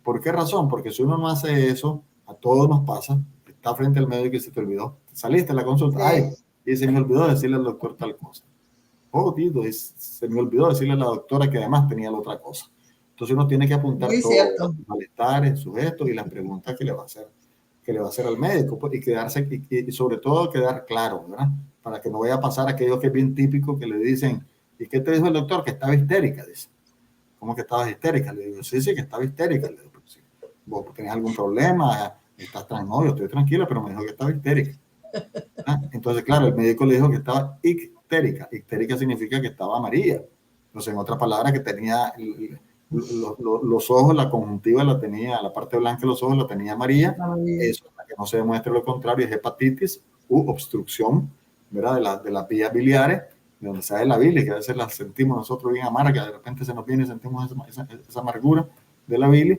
¿Por qué razón? Porque si uno no hace eso, a todos nos pasa, está frente al médico y se te olvidó, saliste a la consulta, sí. Ay, y se me olvidó decirle al doctor tal cosa. Oh, Tito, se me olvidó decirle a la doctora que además tenía la otra cosa. Entonces uno tiene que apuntar todos los malestares, sus gestos y las preguntas que le va a hacer al médico, pues, y quedarse, y sobre todo quedar claro, ¿verdad? Para que no vaya a pasar aquello que es bien típico, que le dicen, ¿y qué te dijo el doctor? Que estaba histérica, dice. ¿Cómo que estabas histérica? Le digo, sí, que estaba histérica. Le digo, sí. ¿Vos tenés algún problema? ¿Estás tranquilo? Yo estoy tranquila, pero me dijo que estaba histérica. ¿Ah? Entonces, claro, el médico le dijo que estaba ictérica. Ictérica significa que estaba amarilla. Entonces, en otras palabras, que tenía los ojos, la conjuntiva la tenía, la parte blanca de los ojos la tenía amarilla. Eso, para que no se demuestre lo contrario, es hepatitis u obstrucción, ¿verdad? De las vías biliares, de donde sale la bilis, que a veces la sentimos nosotros bien amarga, de repente se nos viene y sentimos esa amargura de la bilis,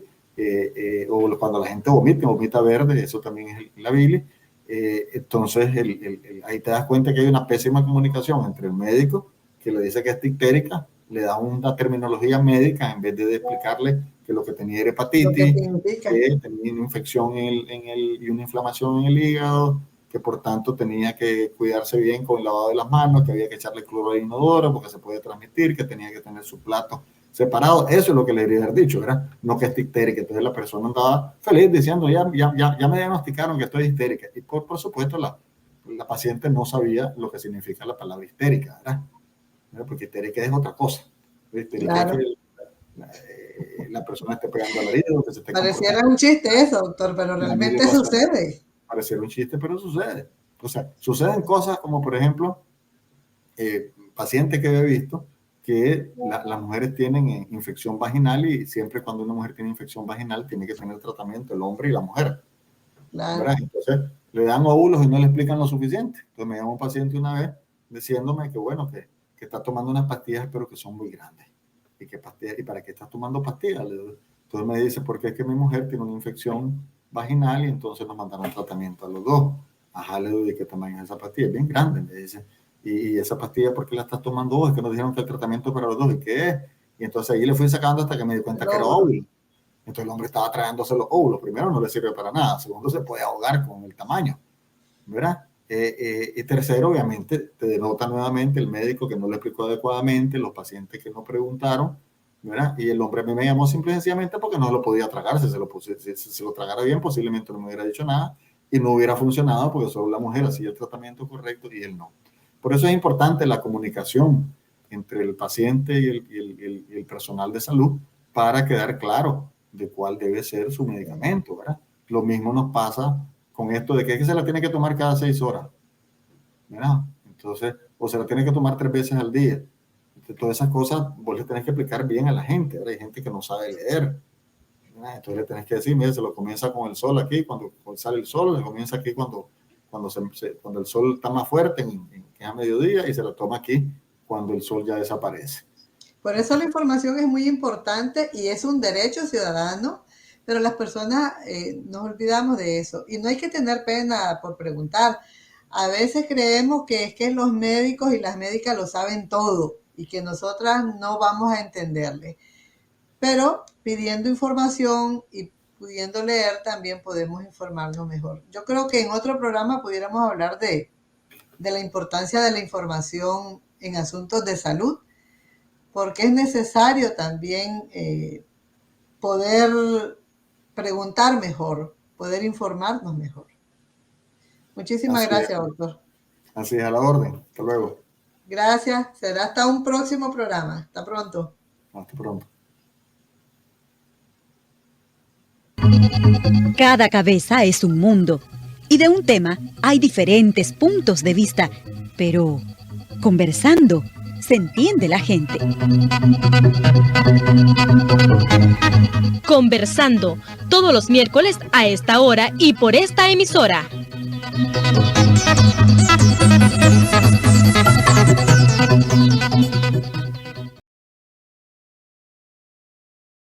o cuando la gente vomita verde, eso también es la bilis. Entonces ahí te das cuenta que hay una pésima comunicación entre el médico, que le dice que es ictérica, le da una terminología médica en vez de explicarle que lo que tenía era hepatitis, que tenía una infección y una inflamación en el hígado, que por tanto tenía que cuidarse bien con el lavado de las manos, que había que echarle cloro de inodoro porque se puede transmitir, que tenía que tener su plato separado. Eso es lo que le debería haber dicho, ¿verdad? No que es histérica. Entonces la persona andaba feliz diciendo, ya me diagnosticaron que estoy histérica. Y por supuesto la paciente no sabía lo que significa la palabra histérica, ¿verdad? Porque histérica es otra cosa. Histérica, claro, es que la persona esté pegando alaridos, que se esté pareciera un chiste eso, doctor, pero realmente sucede. Pareciera un chiste, pero sucede. O sea, suceden cosas como, por ejemplo, pacientes que he visto que las mujeres tienen infección vaginal, y siempre cuando una mujer tiene infección vaginal tiene que tener tratamiento el hombre y la mujer. Claro. Entonces le dan óvulos y no le explican lo suficiente. Entonces me llama un paciente una vez diciéndome que bueno, que está tomando unas pastillas pero que son muy grandes. ¿Y para qué estás tomando pastillas? Entonces me dice, porque es que mi mujer tiene una infección vaginal y entonces nos mandaron tratamiento a los dos. Ajá, le digo, ¿de qué tamaño es esa pastilla? Es bien grande, me dice. ¿Y esa pastilla por qué la estás tomando vos? Es que nos dijeron que el tratamiento para los dos. ¿Y qué es? Y entonces ahí le fui sacando hasta que me di cuenta que era óvulo. Entonces el hombre estaba tragándose los óvulos. Primero, no le sirve para nada. Segundo, se puede ahogar con el tamaño, ¿verdad? Y tercero, obviamente, te denota nuevamente el médico que no le explicó adecuadamente, los pacientes que no preguntaron, ¿verdad? Y el hombre me llamó simple y sencillamente porque no lo podía tragar. Si se lo tragara bien, posiblemente no me hubiera dicho nada y no hubiera funcionado porque solo la mujer hacía el tratamiento correcto y él no. Por eso es importante la comunicación entre el paciente y el personal de salud para quedar claro de cuál debe ser su medicamento, ¿verdad? Lo mismo nos pasa con esto de que se la tiene que tomar cada 6 horas, ¿verdad? Entonces, o se la tiene que tomar 3 veces al día. Entonces, todas esas cosas vos le tenés que explicar bien a la gente, ¿verdad? Hay gente que no sabe leer, ¿verdad? Entonces le tenés que decir, mire, se lo comienza con el sol aquí, cuando sale el sol, le comienza aquí cuando el sol está más fuerte, que es a mediodía, y se lo toma aquí cuando el sol ya desaparece. Por eso la información es muy importante y es un derecho ciudadano, pero las personas nos olvidamos de eso. Y no hay que tener pena por preguntar. A veces creemos que es que los médicos y las médicas lo saben todo y que nosotras no vamos a entenderle. Pero pidiendo información y pudiendo leer también podemos informarnos mejor. Yo creo que en otro programa pudiéramos hablar de la importancia de la información en asuntos de salud, porque es necesario también poder preguntar mejor, poder informarnos mejor. Muchísimas gracias, doctor. Así es, a la orden. Hasta luego. Gracias. Será hasta un próximo programa. Hasta pronto. Hasta pronto. Cada cabeza es un mundo y de un tema hay diferentes puntos de vista, pero conversando se entiende la gente. Conversando, todos los miércoles a esta hora y por esta emisora.